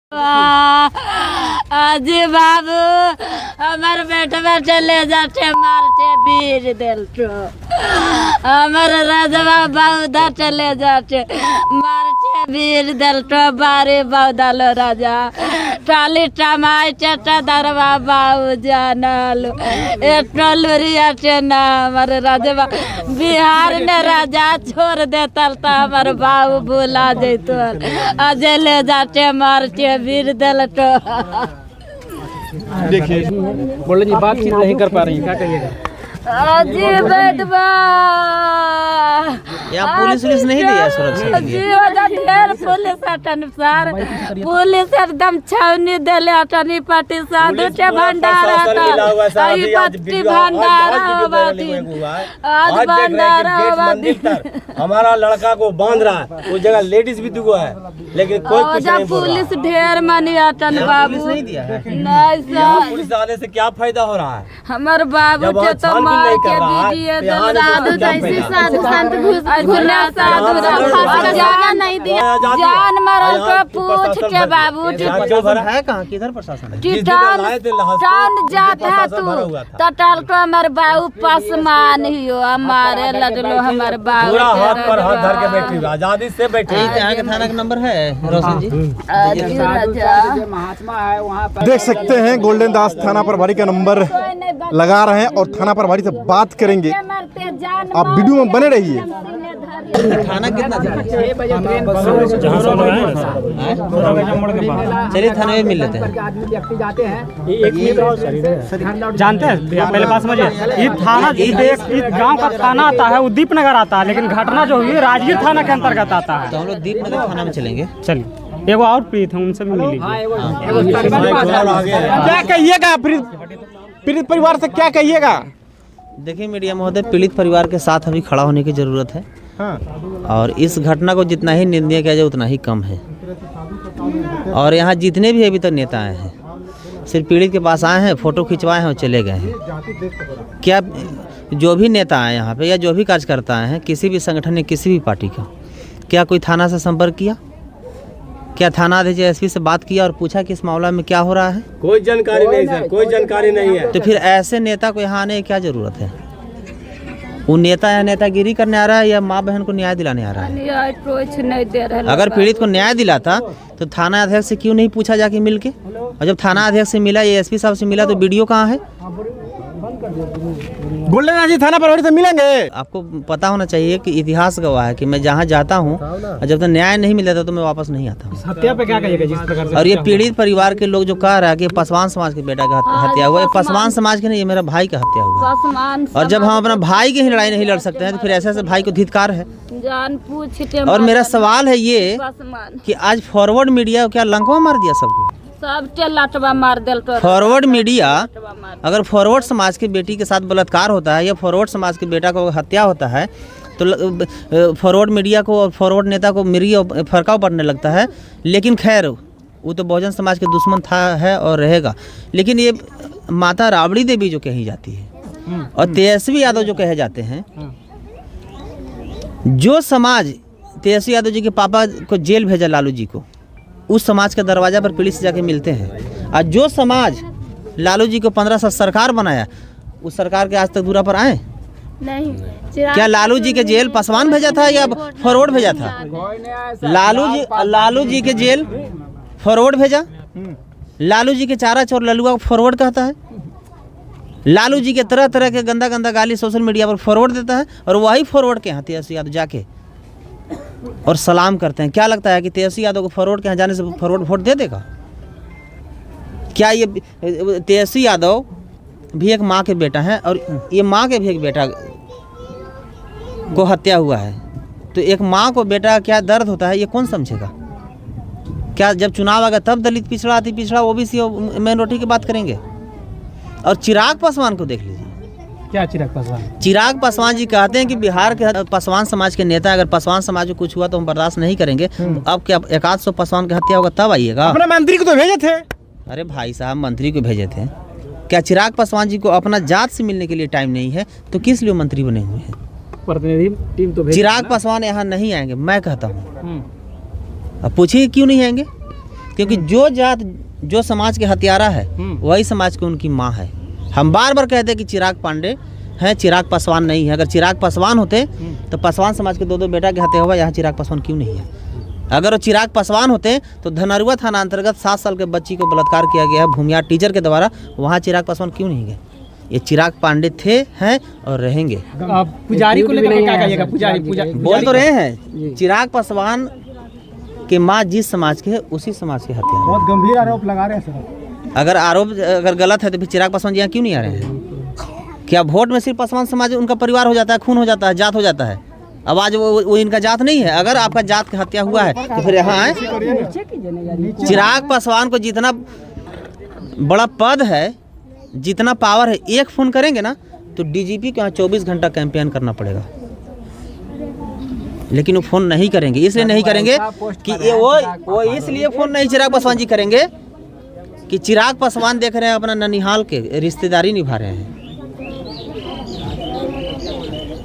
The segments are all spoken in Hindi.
अजी बाबू हमारे बेटा ले जाते मारते बीर दिल तो हमारे राजवा बाबूदा चले जाते मारते बीर दिल तो बारे बाउदालो राजा टाली टमाई चटा दरवा बाबू जानलो एटो लुरिया ना हमारे राजवा बिहार ने राजा छोड़ देता हमारे बाबू भूला जैतो अजय ले जाते मारते वीर दल तो। देखिए बोले जी बातचीत नहीं कर पा रही हैं, क्या कहिएगा? अजी बैठवा यहाँ पुलिस नहीं दिया सुरक्षा के लिए। ढेर पुलिस अनुसार पुलिस एकदम छावनी दिले अटनी पट्टी साधु के भंडारा आई पट्टी भंडारा आज भंडारा हमारा लड़का को बांध रहा है, उस जगह लेडीज भी दुगो है, लेकिन कोई कुछ नहीं बोल रहा। पुलिस ढेर मानी अटन बाबू नहीं दिया है। नहीं सर पुलिस आने से क्या फायदा हो रहा है? हमारे बाबू के तो मार के वीडियो साधु जैसे साधु संत साधु जगह नहीं दिया जान मरल को पूछ के बाबू है कहाँ किधर प्रशासन है? टाउन जाता है तू टटल को हमारे बाबू पसमान ही हो हमारे लडलो हमारे बाबू पूरा हाथ पर हाथ धर के बैठी, आजादी से बैठी। यहाँ के थाना का नंबर है रोशन जी? देख सकते हैं गोल्डन दास थाना प्रभारी का नंबर लगा रहे हैं और थाना प्रभारी से बात करेंगे। आप वीडियो में बने रहिए। थाना कितना चलिए थाने में मिल लेते हैं। जानते हैं पहले बात समझिए, ये थाना एक गांव का थाना आता है, वो दीपनगर आता है, लेकिन घटना जो हुई राजगीर थाना के अंतर्गत आता है। तो हम लोग दीपनगर थाना में चलेंगे। चलिए एगो और प्रीत है, उनसे भी मिल लीजिए। क्या कहिएगा पीड़ित परिवार से, क्या कहिएगा? देखिए मीडिया महोदय, पीड़ित परिवार के साथ अभी खड़ा होने की जरूरत है। हाँ। और इस घटना को जितना ही निंदनीय किया जाए उतना ही कम है। और यहाँ जितने भी अभी तक नेता आए हैं सिर्फ पीड़ित के पास आए हैं, फोटो खिंचवाए हैं और चले गए हैं। क्या जो भी नेता आए यहाँ पे या जो भी कार्यकर्ता आए हैं किसी भी संगठन या किसी भी पार्टी का, क्या कोई थाना से संपर्क किया? क्या थाना अध्यक्ष एसपी से बात किया और पूछा कि इस मामला में क्या हो रहा है? कोई जानकारी नहीं सर, कोई जानकारी नहीं है। तो फिर ऐसे नेता को यहाँ आने की क्या जरूरत है? वो नेता या नेतागिरी करने आ रहा है या माँ बहन को न्याय दिलाने आ रहा है? नहीं दे रहे। अगर पीड़ित को न्याय दिलाता तो थाना अध्यक्ष से क्यों नहीं पूछा जाके मिल के? और जब थाना अध्यक्ष से मिला या एसपी साहब से मिला तो वीडियो कहाँ है? गोल्डन दास जी थाना प्रभारी से मिलेंगे। आपको पता होना चाहिए कि इतिहास गवाह है कि मैं जहाँ जाता हूँ और जब तक न्याय नहीं मिलता तो मैं वापस नहीं आता हूँ। हत्या पे क्या कहिएगा जिस प्रकार से? और ये पीड़ित परिवार के लोग जो कह रहा है कि पासवान समाज के बेटा का हत्या हुआ, ये पासवान समाज के नहीं, ये मेरा भाई का हत्या हुआ। और जब हम अपना भाई की ही लड़ाई नहीं लड़ सकते हैं तो फिर ऐसे भाई को धिक्कार है। जान पूछ के और मेरा सवाल है ये कि आज फॉरवर्ड मीडिया क्या लंका मार दिया सबको? सब लटवा मार दिल तो। फॉरवर्ड मीडिया, अगर फॉरवर्ड समाज की बेटी के साथ बलात्कार होता है या फॉरवर्ड समाज के बेटा को हत्या होता है तो फॉरवर्ड मीडिया को और फॉरवर्ड नेता को मिर्गी और फरकाव पड़ने लगता है। लेकिन खैर वो तो बहुजन समाज के दुश्मन था, है और रहेगा। लेकिन ये माता राबड़ी देवी जो कही जाती है और तेजस्वी यादव जो कहे जाते हैं, जो समाज तेजस्वी यादव जी के पापा को जेल भेजा लालू जी को, उस समाज के दरवाजा पर पुलिस जाके मिलते हैं। और जो समाज लालू जी को 15 साल सरकार बनाया, उस सरकार के आज तक दूरा पर आए नहीं। क्या लालू जी के जेल पासवान भेजा था या फॉरवर्ड भेजा था? लालू जी के जेल फॉरवर्ड भेजा। लालू जी के चारा चोर ललुआ को फॉरवर्ड कहता है। लालू जी के तरह तरह के गंदा गंदा गाली सोशल मीडिया पर फॉरवर्ड देता है और वही फॉरवर्ड के यहाँ तेजस्वी यादव जाके और सलाम करते हैं। क्या लगता है कि तेजस्वी यादव को फॉरवर्ड के यहाँ जाने से फॉरवर्ड वोट दे देगा? क्या ये तेजस्वी यादव भी एक माँ के बेटा है और ये माँ के भी एक बेटा को हत्या हुआ है, तो एक माँ को बेटा क्या दर्द होता है ये कौन समझेगा? क्या जब चुनाव आएगा तब दलित पिछड़ा अति पिछड़ा ओबीसी माइनॉरिटी की बात करेंगे? और चिराग पासवान को देख लीजिए। क्या चिराग पासवान? चिराग पासवान जी कहते हैं कि बिहार के पासवान समाज के नेता, अगर पासवान समाज को कुछ हुआ तो हम बर्दाश्त नहीं करेंगे। तो अब क्या 100 पासवान की हत्या होगा तब आइएगा? अपने मंत्री को तो भेजे थे। अरे भाई साहब, मंत्री को भेजे थे। क्या चिराग पासवान जी को अपना जात से मिलने के लिए टाइम नहीं है तो किस लिए मंत्री बने हुए हैं? प्रतिनिधि टीम तो चिराग पासवान यहाँ नहीं आएंगे, मैं कहता हूँ। अब पूछिए क्यों नहीं आएंगे? क्योंकि जो जात जो समाज के हत्यारा है वही समाज की उनकी माँ है। हम बार बार कहते हैं कि चिराग पांडे हैं, चिराग पासवान नहीं है। अगर चिराग पासवान होते तो पासवान समाज के 2 बेटा के हत्या हुआ, यहाँ चिराग पासवान क्यों नहीं है? अगर वो चिराग पासवान होते तो धनरुआ थाना अंतर्गत 7 साल के बच्ची को बलात्कार किया गया है भूमियार टीचर के द्वारा, वहाँ चिराग पासवान क्यों नहीं गए? ये चिराग पांडे थे, हैं और रहेंगे। पुजारी को लेकर क्या कहिएगा? पुजारी बोल तो रहे हैं, चिराग पासवान के माँ जिस समाज के है उसी समाज के हत्या। बहुत गंभीर आरोप लगा रहे हैं सर। अगर आरोप अगर गलत है तो फिर चिराग पासवान जी यहाँ क्यों नहीं आ रहे हैं? क्या वोट में सिर्फ पासवान समाज उनका परिवार हो जाता है, खून हो जाता है, जात हो जाता है? अब आज वो इनका जात नहीं है। अगर आपका जात का हत्या हुआ है तो फिर यहाँ आए। चिराग पासवान को जितना बड़ा पद है, जितना पावर है, एक फोन करेंगे ना तो डीजीपी को यहाँ 24 घंटा कैंपेन करना पड़ेगा, लेकिन वो फोन नहीं करेंगे। इसलिए नहीं करेंगे कि ये वो इसलिए फोन नहीं चिराग पासवान जी करेंगे कि चिराग पासवान देख रहे हैं अपना ननिहाल के रिश्तेदारी निभा रहे हैं।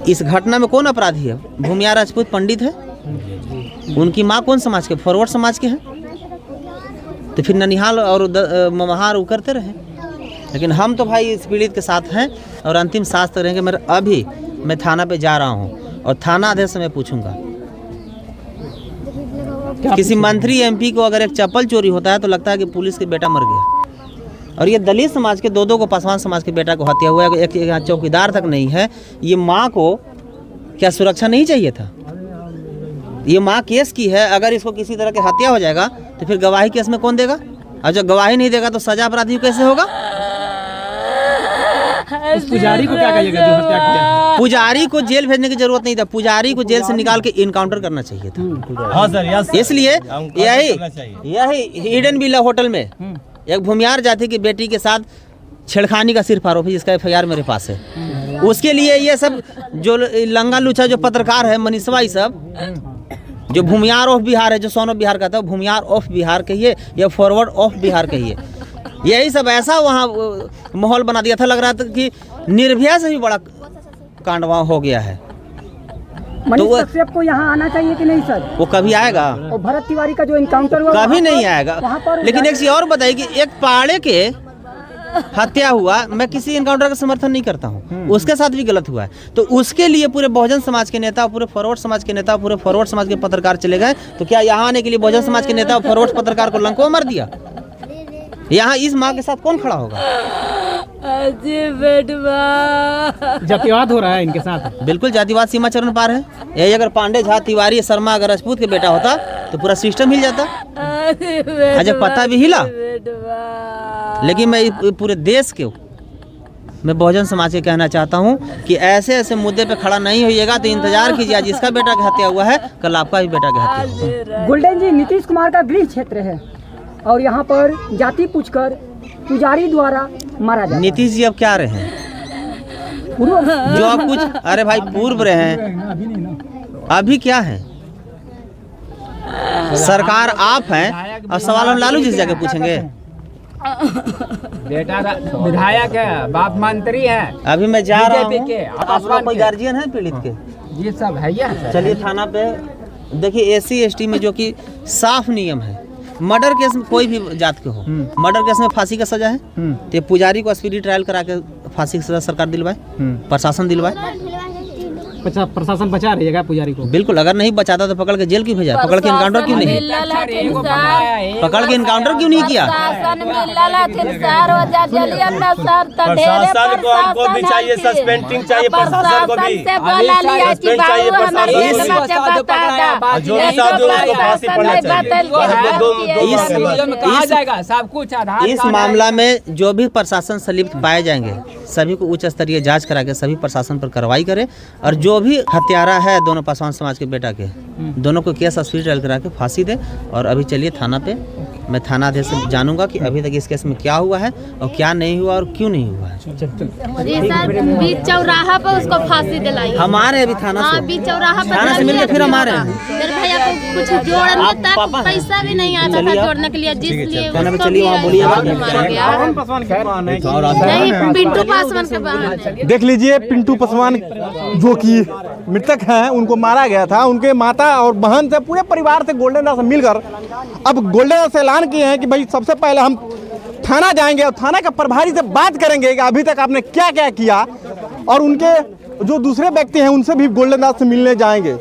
इस घटना में कौन अपराधी है? भूमियार राजपूत पंडित है, उनकी माँ कौन समाज के? फॉरवर्ड समाज के हैं। तो फिर ननिहाल और ममहार उकरते रहे। लेकिन हम तो भाई इस पीड़ित के साथ हैं और अंतिम सांस तक रहेंगे। मैं थाना पे जा रहा हूँ और थाना अध्यक्ष से मैं पूछूंगा, किसी मंत्री एमपी को अगर एक चप्पल चोरी होता है तो लगता है कि पुलिस के बेटा मर गया, और ये दलित समाज के 2 को पासवान समाज के बेटा को हत्या हुआ है। एक यहाँ चौकीदार तक नहीं है। ये माँ को क्या सुरक्षा नहीं चाहिए था? ये माँ केस की है, अगर इसको किसी तरह की हत्या हो जाएगा तो फिर गवाही केस में कौन देगा? और जब गवाही नहीं देगा तो सजा अपराधी कैसे होगा? उस पुजारी को क्या कहिएगा जो हत्या किया? पुजारी को जेल भेजने की जरूरत नहीं था, पुजारी को जेल से निकाल के इनकाउंटर करना चाहिए था। हाँ सर, यस। इसलिए यही हिडन विला होटल में एक भूमियार जाति की बेटी के साथ छेड़खानी का सिर्फ आरोप है, जिसका FIR मेरे पास है। उसके लिए ये सब जो लंगा लुचा जो पत्रकार है, मनीषवा, ये सब जो भूमियार ऑफ बिहार है, जो सोन ऑफ बिहार कहता है, भूमियार ऑफ बिहार कहिए या फॉरवर्ड ऑफ बिहार कहिए, यही सब ऐसा वहाँ माहौल बना दिया था, लग रहा था कि निर्भया से भी बड़ा कांड वहाँ हो गया है। तो कश्यप को यहाँ आना चाहिए कि नहीं सर? वो कभी आएगा? और भरत तिवारी का जो इनकाउंटर हुआ कभी नहीं आएगा। लेकिन एक चीज और बताइए कि एक पाड़े के हत्या हुआ, मैं किसी इनकाउंटर का समर्थन नहीं करता हूँ, उसके साथ भी गलत हुआ है, तो उसके लिए पूरे बहुजन समाज के नेता, पूरे फॉरवर्ड समाज के नेता, पूरे फॉरवर्ड समाज के पत्रकार चले गए। तो क्या यहाँ आने के लिए बहुजन समाज के नेता और फॉरवर्ड पत्रकार को लंको मार दिया? यहाँ इस माँ के साथ कौन खड़ा होगा? जातिवाद हो रहा है इनके साथ। बिल्कुल जातिवाद सीमा चरण पार है। यही अगर पांडे, झा, तिवारी, शर्मा अगर राजपूत के बेटा होता तो पूरा सिस्टम हिल जाता। अजब पता भी हिला। लेकिन मैं पूरे देश के मैं बहुजन समाज के कहना चाहता हूँ कि ऐसे ऐसे मुद्दे पे खड़ा नहीं होइएगा तो इंतजार कीजिए, जिसका बेटा की हत्या हुआ है कल आपका भी बेटा की हत्या होगा। गोल्डन जी, नीतीश कुमार का गृह क्षेत्र है और यहाँ पर जाति पूछकर पुजारी द्वारा मारा जाता है। नीतीश जी अब क्या रहे हैं? जो आप कुछ, अरे भाई पूर्व रहे हैं, अभी क्या है? सरकार आप हैं और सवाल हम लालू जी से जाके पूछेंगे। बेटा विधायक है, बाप मंत्री है। अभी मैं जा रहा हूँ। के आपका कोई गार्जियन है पीड़ित के? ये सब है या चलिए थाना पे। देखिए SC ST में जो कि साफ नियम है, मर्डर केस में कोई भी जात के हो, मर्डर केस में फांसी का सजा है। तो पुजारी को स्पीडी ट्रायल करा के फांसी की सजा सरकार दिलवाए, प्रशासन दिलवाए। प्रशासन बचा रहिएगा पुजारी को। बिल्कुल, अगर नहीं बचाता तो पकड़ के जेल क्यों भेजा? पकड़ के इनकाउंटर क्यों नहीं? पकड़ के इनकाउंटर क्यों नहीं किया? प्रशासन को हमको भी चाहिए, सस्पेंडिंग चाहिए प्रशासन को भी, सस्पेंड चाहिए प्रशासन। जो साधु उसको फांसी पड़ना चाहिए। इस मामला में जो भी प्रशासन संलिप्त पाए जाएंगे सभी को उच्च स्तरीय जांच करा के सभी प्रशासन पर कार्रवाई करे, और जो भी हत्यारा है दोनों पासवान समाज के बेटा के, दोनों को केस स्पीड ट्रायल करा के फांसी दे। और अभी चलिए थाना पे, मैं थाना अध्यक्ष से जानूंगा कि अभी तक इस केस में क्या हुआ है और क्या नहीं हुआ और क्यों नहीं हुआ है। जी सर, बीच चौराहा पर उसको फांसी दिलाई। हमारे अभी थाना से, बीच चौराहा पर थाना से मिलकर फिर हमारे मेरे भैया को कुछ जोड़ने तक पैसा भी नहीं आता था जोड़ने के लिए, जिसलिए चलिए वहाँ बोलिए। नहीं, पिंटू पासवान के बहन। देख लीजिए, पिंटू पासवान जो कि मृतक हैं, उनको मारा गया था। उनके माता और बहन से, पूरे परिवार से गोल्डन दास मिलकर अब गोल्डन दास ऐलान ऐलान किए हैं कि भाई सबसे पहले हम थाना जाएंगे और थाना के प्रभारी से बात करेंगे कि अभी तक आपने क्या क्या किया, और उनके जो दूसरे व्यक्ति हैं उनसे भी गोल्डन दास से मिलने जाएंगे।